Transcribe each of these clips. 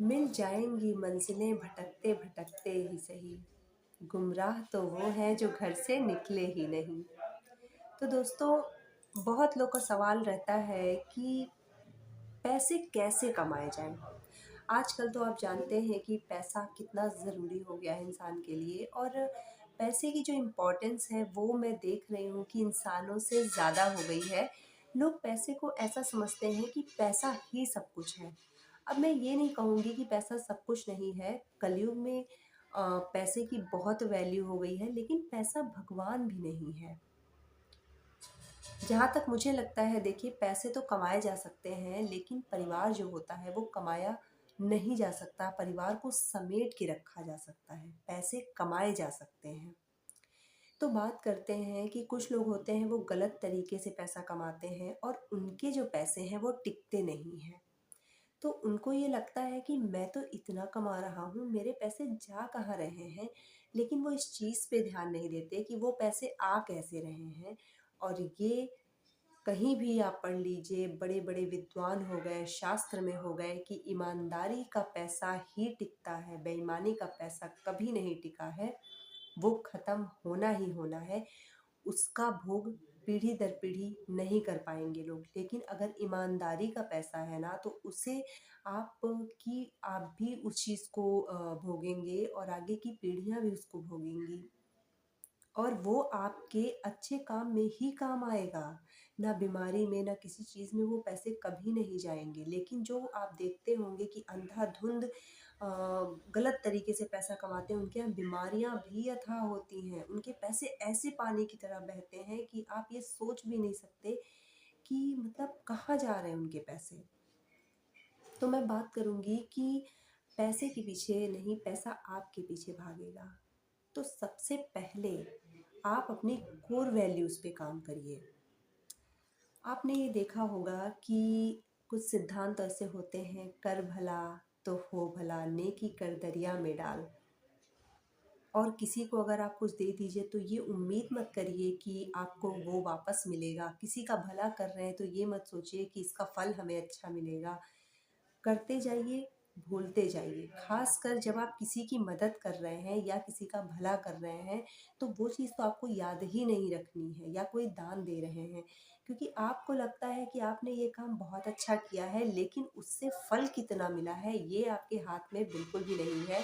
मिल जाएंगी मंजिलें भटकते भटकते ही सही। गुमराह तो वो हैं जो घर से निकले ही नहीं। तो दोस्तों, बहुत लोग का सवाल रहता है कि पैसे कैसे कमाए जाएं। आजकल तो आप जानते हैं कि पैसा कितना ज़रूरी हो गया है इंसान के लिए, और पैसे की जो इम्पोर्टेंस है वो मैं देख रही हूँ कि इंसानों से ज़्यादा हो गई है। लोग पैसे को ऐसा समझते हैं कि पैसा ही सब कुछ है। अब मैं ये नहीं कहूँगी कि पैसा सब कुछ नहीं है। कलयुग में पैसे की बहुत वैल्यू हो गई है, लेकिन पैसा भगवान भी नहीं है। जहाँ तक मुझे लगता है, देखिए, पैसे तो कमाए जा सकते हैं, लेकिन परिवार जो होता है वो कमाया नहीं जा सकता। परिवार को समेट के रखा जा सकता है, पैसे कमाए जा सकते हैं। तो बात करते हैं कि कुछ लोग होते हैं वो गलत तरीके से पैसा कमाते हैं, और उनके जो पैसे हैं वो टिकते नहीं हैं। तो उनको ये लगता है कि मैं तो इतना कमा रहा हूँ, मेरे पैसे जा कहाँ रहे हैं। लेकिन वो इस चीज़ पे ध्यान नहीं देते कि वो पैसे आ कैसे रहे हैं। और ये कहीं भी आप पढ़ लीजिए, बड़े बड़े विद्वान हो गए, शास्त्र में हो गए कि ईमानदारी का पैसा ही टिकता है, बेईमानी का पैसा कभी नहीं टिका है। वो खत्म होना ही होना है। उसका भोग पीढ़ी दर पीढ़ी नहीं कर पाएंगे लोग। लेकिन अगर ईमानदारी का पैसा है ना, तो उसे आप भी उस चीज़ को भोगेंगे, और आगे की पीढ़ियां भी उसको भोगेंगी। और वो आपके अच्छे काम में ही काम आएगा। ना बीमारी में, ना किसी चीज़ में वो पैसे कभी नहीं जाएँगे। लेकिन जो आप देखते होंगे कि अंधाधुंध गलत तरीके से पैसा कमाते हैं, उनके यहाँ बीमारियाँ भी अथाह होती हैं। उनके पैसे ऐसे पानी की तरह बहते हैं कि आप ये सोच भी नहीं सकते कि मतलब कहाँ जा रहे हैं उनके पैसे। तो मैं बात करूँगी कि पैसे के पीछे नहीं, पैसा आपके पीछे भागेगा। तो सबसे पहले आप अपनी कोर वैल्यूज़ पे काम करिए। आपने ये देखा होगा कि कुछ सिद्धांत ऐसे होते हैं, कर भला तो हो भला, नेकी कर दरिया में डाल। और किसी को अगर आप कुछ दे दीजिए तो ये उम्मीद मत करिए कि आपको वो वापस मिलेगा। किसी का भला कर रहे हैं तो ये मत सोचिए कि इसका फल हमें अच्छा मिलेगा। करते जाइए, भूलते जाइए। ख़ासकर जब आप किसी की मदद कर रहे हैं या किसी का भला कर रहे हैं, तो वो चीज़ तो आपको याद ही नहीं रखनी है, या कोई दान दे रहे हैं। क्योंकि आपको लगता है कि आपने ये काम बहुत अच्छा किया है, लेकिन उससे फल कितना मिला है ये आपके हाथ में बिल्कुल भी नहीं है।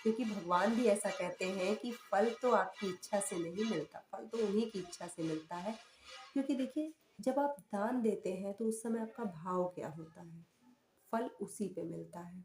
क्योंकि भगवान भी ऐसा कहते हैं कि फल तो आपकी इच्छा से नहीं मिलता, फल तो उन्हीं की इच्छा से मिलता है। क्योंकि देखिए, जब आप दान देते हैं तो उस समय आपका भाव क्या होता है, फल उसी पे मिलता है।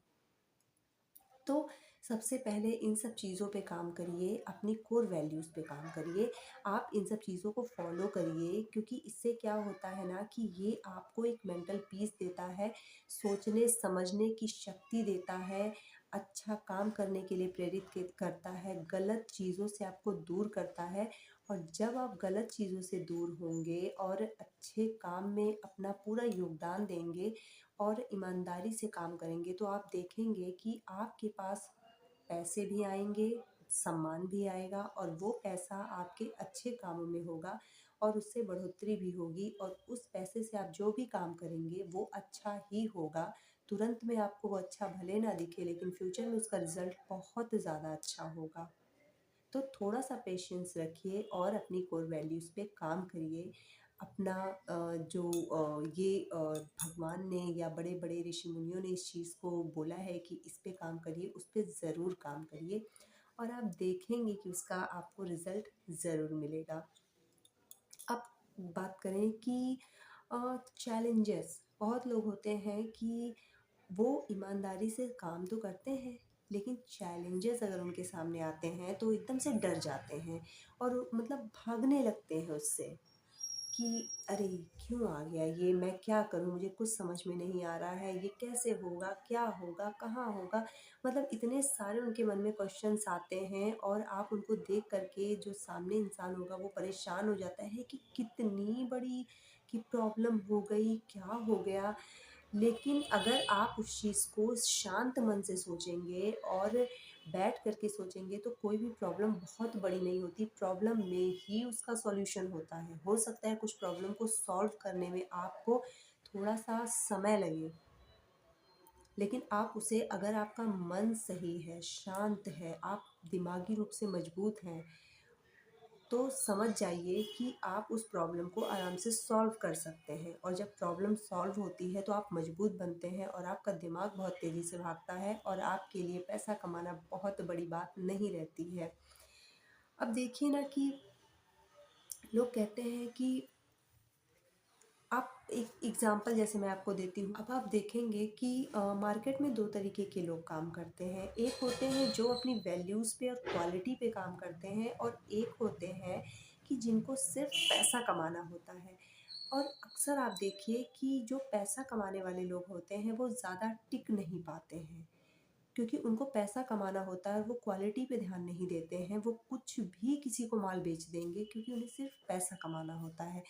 तो सबसे पहले इन सब चीज़ों पे काम करिए, अपनी कोर वैल्यूज़ पे काम करिए। आप इन सब चीज़ों को फॉलो करिए, क्योंकि इससे क्या होता है ना कि ये आपको एक मेंटल पीस देता है, सोचने समझने की शक्ति देता है, अच्छा काम करने के लिए प्रेरित करता है, गलत चीज़ों से आपको दूर करता है। और जब आप गलत चीज़ों से दूर होंगे और अच्छे काम में अपना पूरा योगदान देंगे और ईमानदारी से काम करेंगे, तो आप देखेंगे कि आपके पास पैसे भी आएंगे, सम्मान भी आएगा, और वो पैसा आपके अच्छे कामों में होगा, और उससे बढ़ोतरी भी होगी। और उस पैसे से आप जो भी काम करेंगे वो अच्छा ही होगा। तुरंत में आपको वो अच्छा भले ना दिखे, लेकिन फ्यूचर में उसका रिजल्ट बहुत ज़्यादा अच्छा होगा। तो थोड़ा सा पेशेंस रखिए और अपनी कोर वैल्यूज़ पे काम करिए। अपना जो भगवान ने या बड़े बड़े ऋषि मुनियों ने इस चीज़ को बोला है कि इस पे काम करिए, उस पे ज़रूर काम करिए, और आप देखेंगे कि उसका आपको रिज़ल्ट ज़रूर मिलेगा। अब बात करें कि चैलेंजेस, बहुत लोग होते हैं कि वो ईमानदारी से काम तो करते हैं, लेकिन चैलेंजेस अगर उनके सामने आते हैं तो एकदम से डर जाते हैं, और मतलब भागने लगते हैं उससे कि अरे, क्यों आ गया ये, मैं क्या करूँ, मुझे कुछ समझ में नहीं आ रहा है, ये कैसे होगा, क्या होगा, कहाँ होगा। मतलब इतने सारे उनके मन में क्वेश्चंस आते हैं, और आप उनको देख करके जो सामने इंसान होगा वो परेशान हो जाता है कि कितनी बड़ी की प्रॉब्लम हो गई, क्या हो गया। लेकिन अगर आप उस चीज़ को शांत मन से सोचेंगे और बैठ करके सोचेंगे, तो कोई भी प्रॉब्लम बहुत बड़ी नहीं होती, प्रॉब्लम में ही उसका सॉल्यूशन होता है। हो सकता है कुछ प्रॉब्लम को सॉल्व करने में आपको थोड़ा सा समय लगे, लेकिन आप उसे, अगर आपका मन सही है, शांत है, आप दिमागी रूप से मजबूत हैं, तो समझ जाइए कि आप उस प्रॉब्लम को आराम से सॉल्व कर सकते हैं। और जब प्रॉब्लम सॉल्व होती है तो आप मजबूत बनते हैं और आपका दिमाग बहुत तेज़ी से भागता है और आपके लिए पैसा कमाना बहुत बड़ी बात नहीं रहती है। अब देखिए ना कि लोग कहते हैं कि आप, एक एग्ज़ाम्पल जैसे मैं आपको देती हूँ। अब आप देखेंगे कि मार्केट में 2 तरीके के लोग काम करते हैं। एक होते हैं जो अपनी वैल्यूज़ पे और क्वालिटी पे काम करते हैं, और एक होते हैं कि जिनको सिर्फ़ पैसा कमाना होता है। और अक्सर आप देखिए कि जो पैसा कमाने वाले लोग होते हैं वो ज़्यादा टिक नहीं पाते हैं, क्योंकि उनको पैसा कमाना होता है, वो क्वालिटी पे ध्यान नहीं देते हैं। वो कुछ भी किसी को माल बेच देंगे क्योंकि उन्हें सिर्फ़ पैसा कमाना होता है।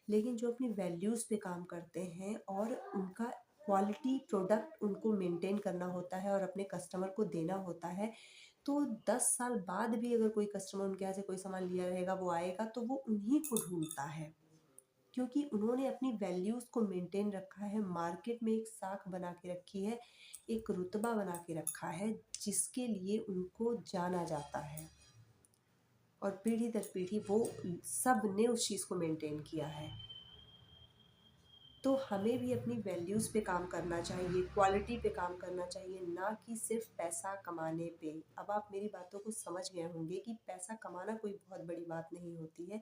लेकिन जो अपनी वैल्यूज़ पे काम करते हैं और उनका क्वालिटी प्रोडक्ट उनको मेंटेन करना होता है और अपने कस्टमर को देना होता है, तो 10 साल बाद भी अगर कोई कस्टमर उनके यहाँ से कोई सामान लिया रहेगा, वो आएगा तो वो उन्हीं को ढूँढता है, क्योंकि उन्होंने अपनी वैल्यूज़ को मेंटेन रखा है, मार्केट में एक साख बना के रखी है, एक रुतबा बना के रखा है, जिसके लिए उनको जाना जाता है। और पीढ़ी दर पीढ़ी वो सब ने उस चीज़ को मेंटेन किया है। तो हमें भी अपनी वैल्यूज़ पे काम करना चाहिए, क्वालिटी पे काम करना चाहिए, ना कि सिर्फ पैसा कमाने पे। अब आप मेरी बातों को समझ गए होंगे कि पैसा कमाना कोई बहुत बड़ी बात नहीं होती है।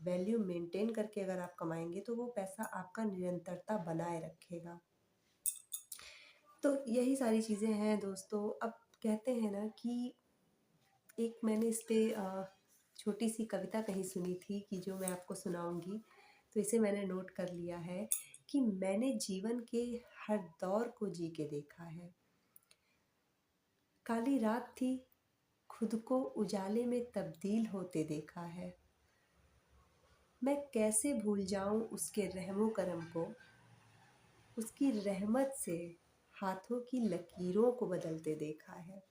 वैल्यू मेंटेन करके अगर आप कमाएंगे तो वो पैसा आपका निरंतरता बनाए रखेगा। तो यही सारी चीज़ें हैं दोस्तों। अब कहते हैं ना कि एक मैंने इस पे छोटी सी कविता कहीं सुनी थी कि जो मैं आपको सुनाऊंगी, तो इसे मैंने नोट कर लिया है कि मैंने जीवन के हर दौर को जी के देखा है। काली रात थी, खुद को उजाले में तब्दील होते देखा है। मैं कैसे भूल जाऊं उसके रहमो करम को, उसकी रहमत से हाथों की लकीरों को बदलते देखा है।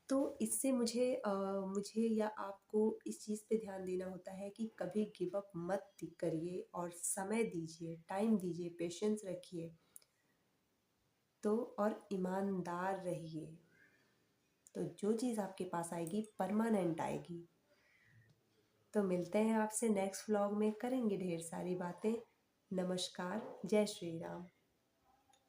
तो इससे मुझे या आपको इस चीज़ पे ध्यान देना होता है कि कभी गिव अप मत करिए और समय दीजिए, टाइम दीजिए, पेशेंस रखिए, तो और ईमानदार रहिए। तो जो चीज़ आपके पास आएगी परमानेंट आएगी। तो मिलते हैं आपसे नेक्स्ट व्लॉग में, करेंगे ढेर सारी बातें। नमस्कार, जय श्री राम।